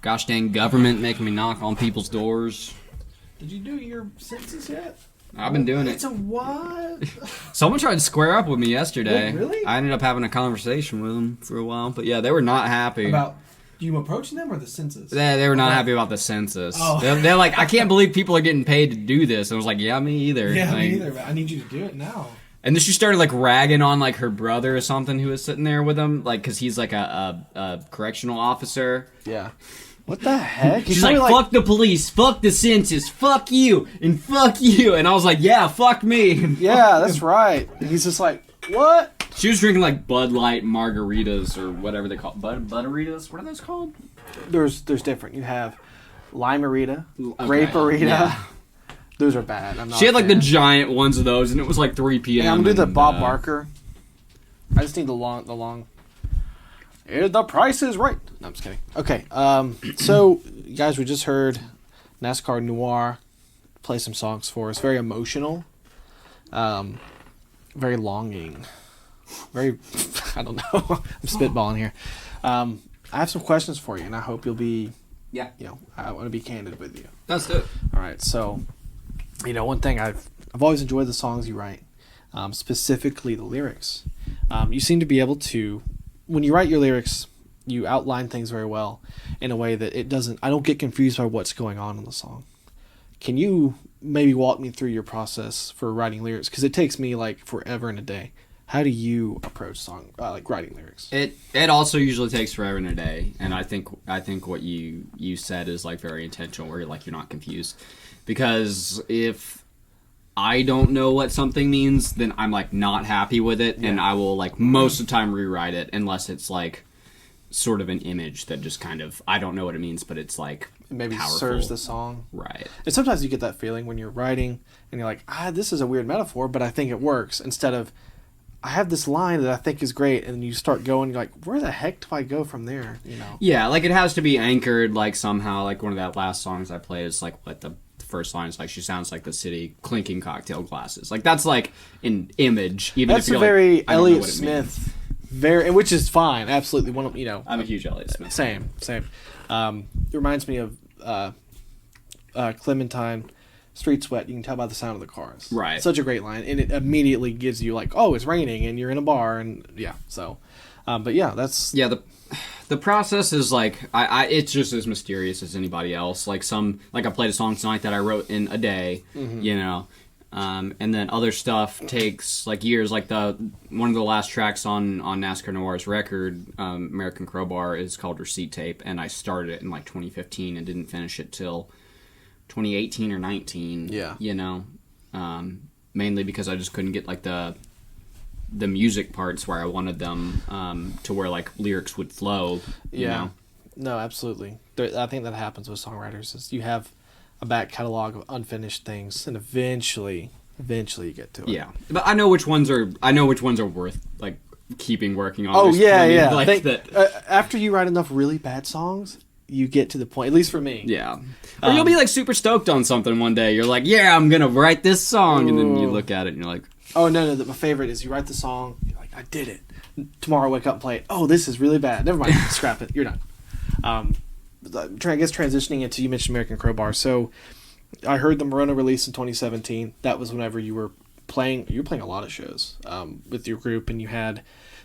Gosh dang government making me knock on people's doors. Did you do your census yet? I've been doing it. It's a what? Someone tried to square up with me yesterday. Wait, really? I ended up having a conversation with them for a while. But yeah, they were not happy. About you approaching them or the census? They were not happy about the census. Oh. They're like, I can't believe people are getting paid to do this. And I was like, yeah, me either. Yeah, like, me either. But I need you to do it now. And then she started like ragging on like her brother or something who was sitting there with him, like because he's like a correctional officer. Yeah. What the heck? She's like, fuck the police, fuck the census, fuck you, and fuck you. And I was like, yeah, fuck me. Yeah, that's right. And he's just like, what? She was drinking like Bud Light margaritas or whatever they call it. Budderitas? What are those called? There's different. You have limerita, Okay, graperita. yeah. Those are bad. I'm not She had a like the fan. giant ones of those, and it was like 3 p.m. Yeah, I'm gonna do the and, Bob Barker. I just need the long. The price is right. No, I'm just kidding. Okay, so guys, we just heard NASCAR Noir play some songs for us. Very emotional, very longing, very. I don't know. I'm spitballing here. I have some questions for you, and I hope you'll be. Yeah. I want to be candid with you. That's it. All right, so one thing I've always enjoyed the songs you write, specifically the lyrics. You seem to be able to, when you write your lyrics, you outline things very well in a way that it doesn't. I don't get confused by what's going on in the song. Can you maybe walk me through your process for writing lyrics? Because it takes me like forever and a day. How do you approach like writing lyrics? It also usually takes forever and a day, and I think what you said is like very intentional, where you're not confused, because if I don't know what something means, then I'm like not happy with it, and I will like most of the time rewrite it unless it's like sort of an image that just kind of I don't know what it means, but it's like It maybe powerful. serves the song. Right. And sometimes you get that feeling when you're writing and you're like, this is a weird metaphor, but I think it works. Instead of, I have this line that I think is great, and then you start going, you're like, where the heck do I go from there? Yeah, like it has to be anchored like somehow. Like one of that last songs I played is like what the first line is like. She sounds like the city clinking cocktail glasses. Like that's like an image. Even That's if a you're very like, I don't know Elliott what it Smith, means. which is fine, absolutely. I'm a huge Elliott Smith. Same. It reminds me of Clementine. Street sweat, you can tell by the sound of the cars. Right. Such a great line, and it immediately gives you like, oh, it's raining, and you're in a bar, and yeah. So, but yeah, that's the process is like it's just as mysterious as anybody else. Like I played a song tonight that I wrote in a day, and then other stuff takes like years. Like one of the last tracks on NASCAR Noir's record, American Crowbar, is called Receipt Tape, and I started it in like 2015 and didn't finish it till 2018 or 19. Yeah. Mainly because I just couldn't get like the music parts where I wanted them to where like lyrics would flow. You know? No, absolutely. I think that happens with songwriters. Is you have a back catalog of unfinished things, and eventually you get to it. Yeah, but I know which ones are worth like keeping working on. Oh There's yeah, plenty, yeah. Like after you write enough really bad songs, you get to the point. At least for me. Yeah. Or you'll be like super stoked on something one day. You're like, yeah, I'm gonna write this song, and then you look at it and you're like, oh no. My favorite is you write the song. You're like, I did it. Tomorrow, wake up and play it. Oh, this is really bad. Never mind. Scrap it. You're done. I guess transitioning into, you mentioned American Crowbar. So I heard the Morona release in 2017. That was whenever you were playing. You were playing a lot of shows with your group, and you had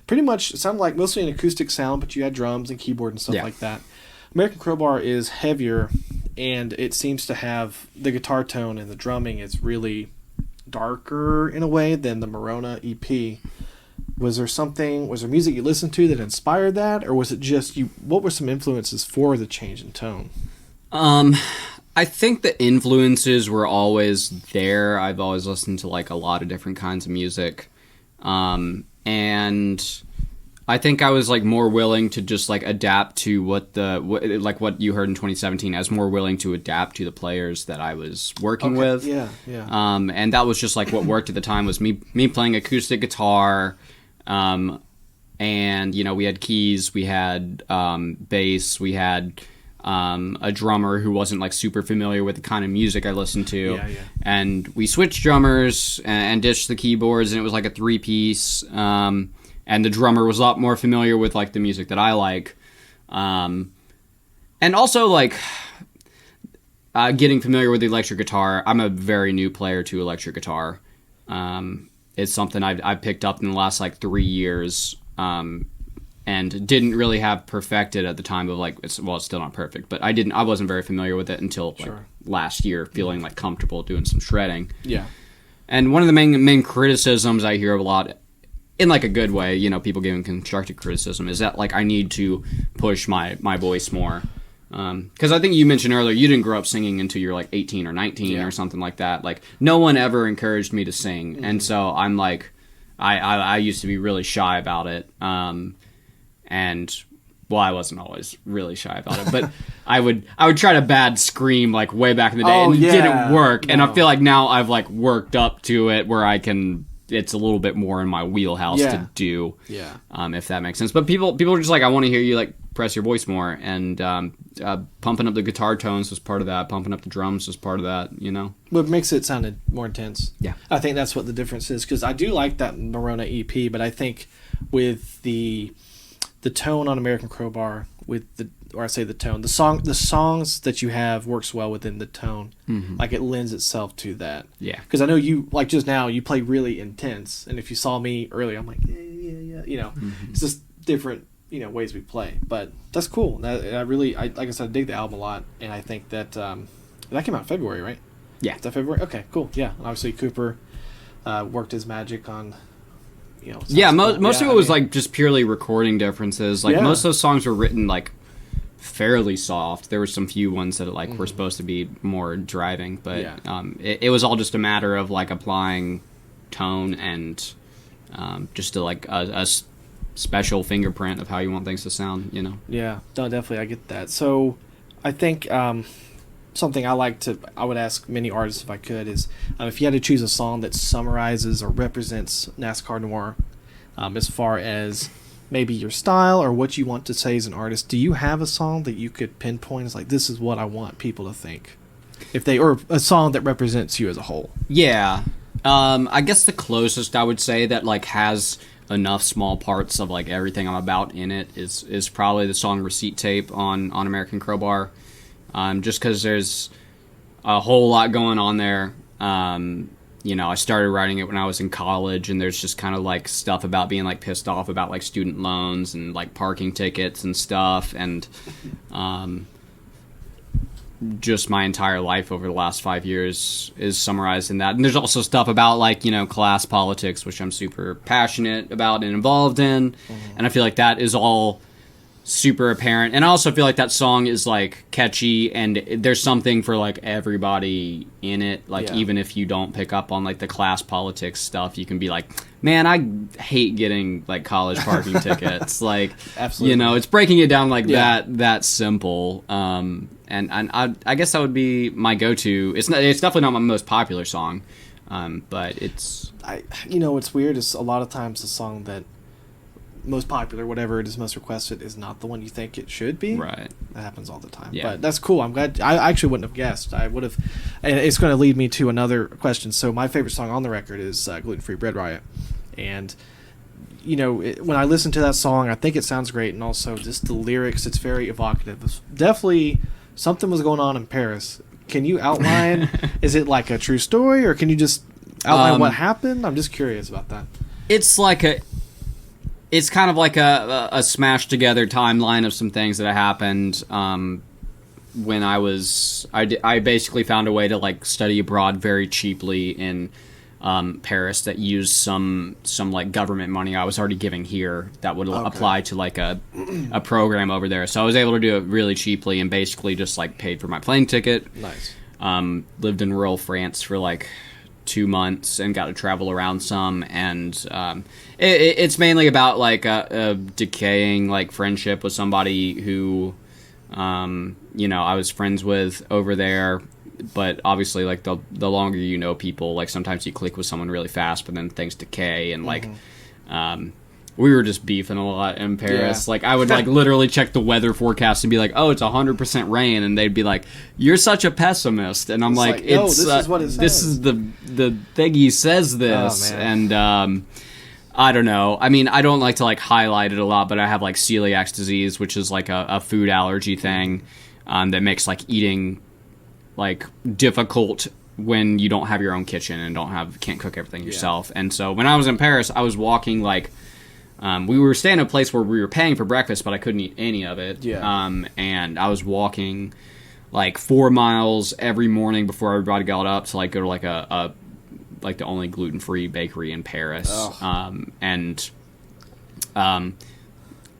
pretty much, it sounded like mostly an acoustic sound, but you had drums and keyboard and stuff like that. American Crowbar is heavier, and it seems to have the guitar tone and the drumming is really darker in a way than the Morona EP. Was there music you listened to that inspired that, or was it just you? What were some influences for the change in tone? I think the influences were always there. I've always listened to like a lot of different kinds of music, and I think I was like more willing to just like adapt to what you heard in 2017. I was more willing to adapt to the players that I was working with. Yeah. And that was just like what worked at the time was me playing acoustic guitar. And we had keys, we had bass, we had a drummer who wasn't like super familiar with the kind of music I listened to. Yeah. And we switched drummers and ditched the keyboards, and it was like a 3-piece. And the drummer was a lot more familiar with like the music that I like. And also, like, getting familiar with the electric guitar. I'm a very new player to electric guitar. It's something I've picked up in the last, like, 3 years, and didn't really have perfected at the time of, like, it's still not perfect, but I wasn't very familiar with it until, like, last year, feeling, like, comfortable doing some shredding. Yeah. And one of the main criticisms I hear a lot, in like a good way, you know, people giving constructive criticism, is that like I need to push my voice more. Because I think you mentioned earlier, you didn't grow up singing until you're like 18 or 19 or something like that. Like no one ever encouraged me to sing, and so I'm like, I used to be really shy about it. And well, I wasn't always really shy about it, but I would try to bad scream like way back in the day, and it didn't work. No. And I feel like now I've like worked up to it where I can. It's a little bit more in my wheelhouse to do. Yeah. If that makes sense. But people are just like, I want to hear you like press your voice more, and pumping up the guitar tones was part of that. Pumping up the drums was part of that. You know. What makes it sounded more intense? Yeah. I think that's what the difference is, because I do like that Morona EP, but I think with the tone on American Crowbar, the songs that you have works well within the tone. Mm-hmm. Like it lends itself to that. Yeah. Because I know you, like just now, you play really intense, and if you saw me earlier, I'm like, yeah. You know, it's just different, you know, ways we play. But that's cool. Like I said, I dig the album a lot, and I think that that came out in February, right? Yeah. Is that February? Okay, cool. Yeah. And obviously Cooper worked his magic on. You know, yeah, most of it was like just purely recording differences. Like most of those songs were written like fairly soft. There were some few ones that like were supposed to be more driving, but it was all just a matter of like applying tone and just to like a special fingerprint of how you want things to sound. You know? Yeah, no, definitely, I get that. So I think something I would ask many artists if I could is if you had to choose a song that summarizes or represents NASCAR Noir, as far as maybe your style or what you want to say as an artist, do you have a song that you could pinpoint as like, this is what I want people to think, or a song that represents you as a whole? Yeah, I guess the closest I would say that like has enough small parts of like everything I'm about in it is probably the song Receipt Tape on American Crowbar. Just because there's a whole lot going on there. You know, I started writing it when I was in college, and there's just kind of like stuff about being like pissed off about like student loans and like parking tickets and stuff, and just my entire life over the last 5 years is summarized in that. And there's also stuff about like, you know, class politics, which I'm super passionate about and involved in, and I feel like that is all super apparent. And I also feel like that song is like catchy, and there's something for like everybody in it. Like even if you don't pick up on like the class politics stuff, you can be like, man, I hate getting like college parking tickets. Like, absolutely, you know, it's breaking it down like that simple. And I guess that would be my go-to. It's definitely not my most popular song, but it's. You know what's weird is a lot of times the song that most popular, whatever it is, most requested, is not the one you think it should be. Right. That happens all the time. Yeah. But that's cool. I'm glad. I actually wouldn't have guessed. I would have. And it's going to lead me to another question. So my favorite song on the record is Gluten Free Bread Riot. And, you know, when I listen to that song, I think it sounds great. And also just the lyrics, it's very evocative. It's definitely something was going on in Paris. Can you outline, is it like a true story, or can you just outline what happened? I'm just curious about that. It's kind of like a smashed together timeline of some things that happened when I basically found a way to like study abroad very cheaply in Paris that used some like government money I was already giving here that would apply to like a program over there. So I was able to do it really cheaply and basically just like paid for my plane ticket. Nice. Lived in rural France for like 2 months and got to travel around some, and it's mainly about like a decaying like friendship with somebody who you know, I was friends with over there, but obviously like the longer you know people, like sometimes you click with someone really fast, but then things decay, and like we were just beefing a lot in Paris. Yeah. Like I would like literally check the weather forecast and be like, "Oh, it's 100% rain," and they'd be like, "You're such a pessimist," and I'm like, "It's this is what it says. This is the thing he says this," and I don't know. I mean, I don't like to like highlight it a lot, but I have like celiac disease, which is like a food allergy thing. that makes like eating like difficult when you don't have your own kitchen and can't cook everything yourself. And so when I was in Paris, I was walking like we were staying in a place where we were paying for breakfast, but I couldn't eat any of it. And I was walking like 4 miles every morning before everybody got up to like go to like a like the only gluten-free bakery in Paris.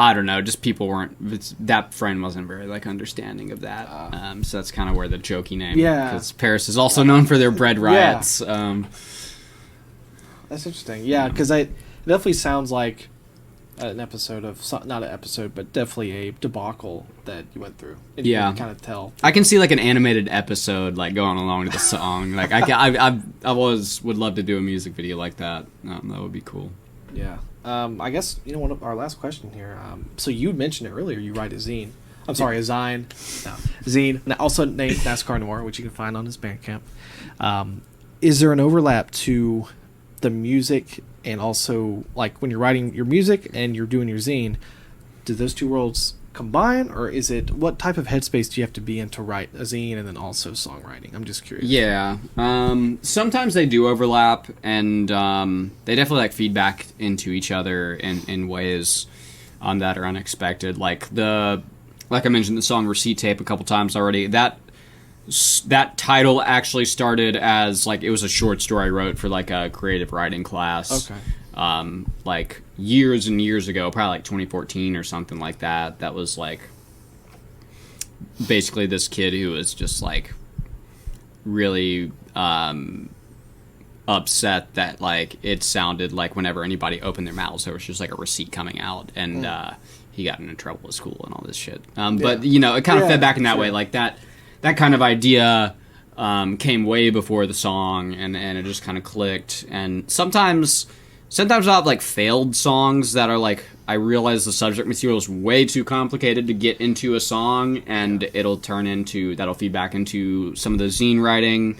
I don't know, just people that friend wasn't very like understanding of that. So that's kind of where the jokey name, because Paris is also known for their bread riots. That's interesting. Yeah, because it definitely sounds like an episode of, not an episode, but definitely a debacle that you went through. And you can kind of tell. I can see like an animated episode like going along with the song. Like I would love to do a music video like that. That would be cool. Yeah. I guess, one of our last question here. So you mentioned it earlier. You write a zine. I'm sorry, a zine. No, zine. Also named NASCAR Noir, which you can find on his Bandcamp. Is there an overlap to the music and also, like, when you're writing your music and you're doing your zine, do those two worlds combine, or is it, what type of headspace do you have to be in to write a zine and then also songwriting? I'm just curious. Yeah. Sometimes they do overlap, and they definitely like feedback into each other in ways that are unexpected. Like I mentioned the song Receipt Tape a couple times already. That title actually started as like, it was a short story I wrote for like a creative writing class. Okay. Like years and years ago, probably like 2014 or something like that. That was like basically this kid who was just like really upset that like it sounded like whenever anybody opened their mouths there was just like a receipt coming out, and he got into trouble at school and all this shit. But it kind of fed back in that way, like that kind of idea came way before the song, and it just kind of clicked. And sometimes I'll have like failed songs that are like, I realize the subject material is way too complicated to get into a song, and that'll feed back into some of the zine writing.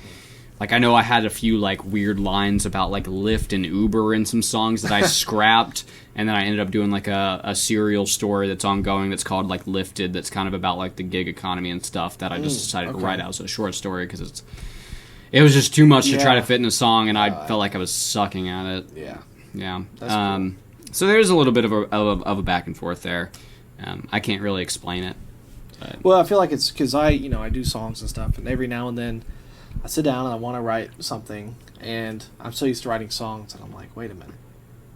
Like, I know I had a few like weird lines about like Lyft and Uber in some songs that I scrapped, and then I ended up doing like a serial story that's ongoing that's called like Lifted, that's kind of about like the gig economy and stuff, that I just decided to write out as a short story because it was just too much to try to fit in a song, and I felt like I was sucking at it. Yeah. That's cool. So there's a little bit of a back and forth there. I can't really explain it. But. Well, I feel like it's because I do songs and stuff, and every now and then I sit down and I want to write something, and I'm so used to writing songs, and I'm like, wait a minute,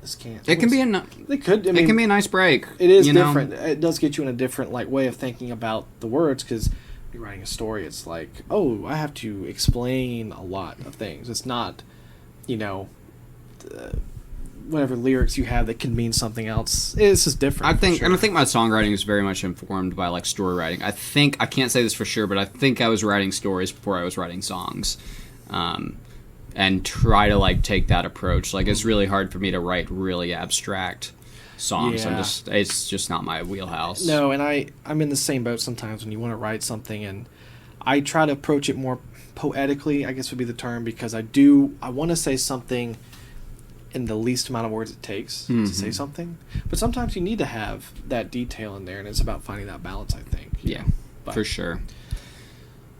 this can't. It can be it can be a nice break. It is different. It does get you in a different like way of thinking about the words, because you're writing a story. It's like, oh, I have to explain a lot of things. It's not, whatever lyrics you have that can mean something else. It's just different. I think my songwriting is very much informed by like story writing. I can't say this for sure, but I think I was writing stories before I was writing songs, and try to like take that approach. Like, it's really hard for me to write really abstract songs. Yeah. It's just not my wheelhouse. No, and I'm in the same boat sometimes when you want to write something, and I try to approach it more poetically, I guess would be the term, because I want to say something in the least amount of words it takes to say something. But sometimes you need to have that detail in there, and it's about finding that balance, I think. Yeah, for sure.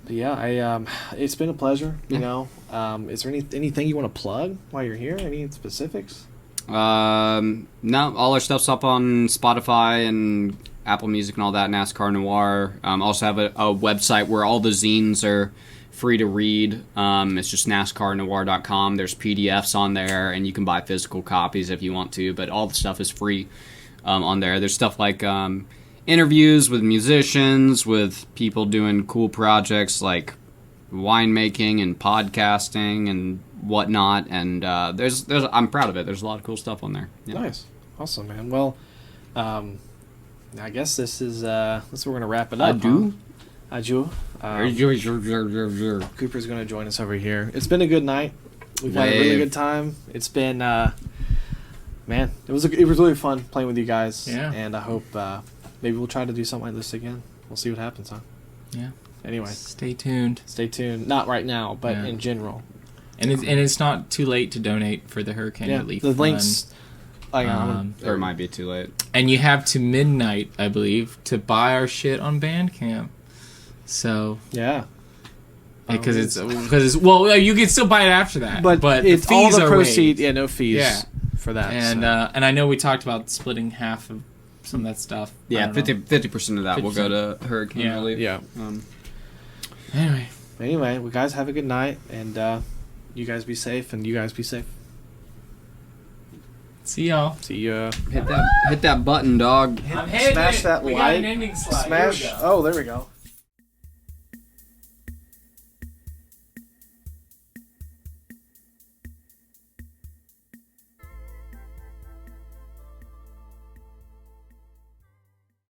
But yeah, it's been a pleasure, Is there anything you want to plug while you're here? Any specifics? No, all our stuff's up on Spotify and Apple Music and all that, NASCAR Noir. Also have a website where all the zines are free to read. It's just NASCARnoir.com. There's PDFs on there, and you can buy physical copies if you want to, but all the stuff is free on there. There's stuff like interviews with musicians, with people doing cool projects like winemaking and podcasting and whatnot, and there's I'm proud of it. There's a lot of cool stuff on there. Yeah. Nice. Awesome, man. Well, I guess this is where we're gonna wrap it up. Adieu. Cooper's going to join us over here. It's been a good night. We've had a really good time. It's been, man, it was really fun playing with you guys. Yeah. And I hope maybe we'll try to do something like this again. We'll see what happens, huh? Yeah. Anyway. Stay tuned. Not right now, but in general. And it's not too late to donate for the Hurricane Relief Fund. The links. Or it might be too late. And you have to midnight, I believe, to buy our shit on Bandcamp. So Yeah. because it's well, you can still buy it after that, But the it's all fees the are proceeds. waived. Yeah, no fees Yeah. for that. And so. and I know we talked about splitting half of some of that stuff. I Yeah, don't know. 50% of that will go to hurricane Yeah. relief. Yeah. Anyway, Well, guys, have a good night, and you guys be safe, and you guys be safe. see y'all. See ya. Hit that button, dog. I'm hitting Smash it. that We got like. an ending slide. Smash. Here we go. Oh, there we go.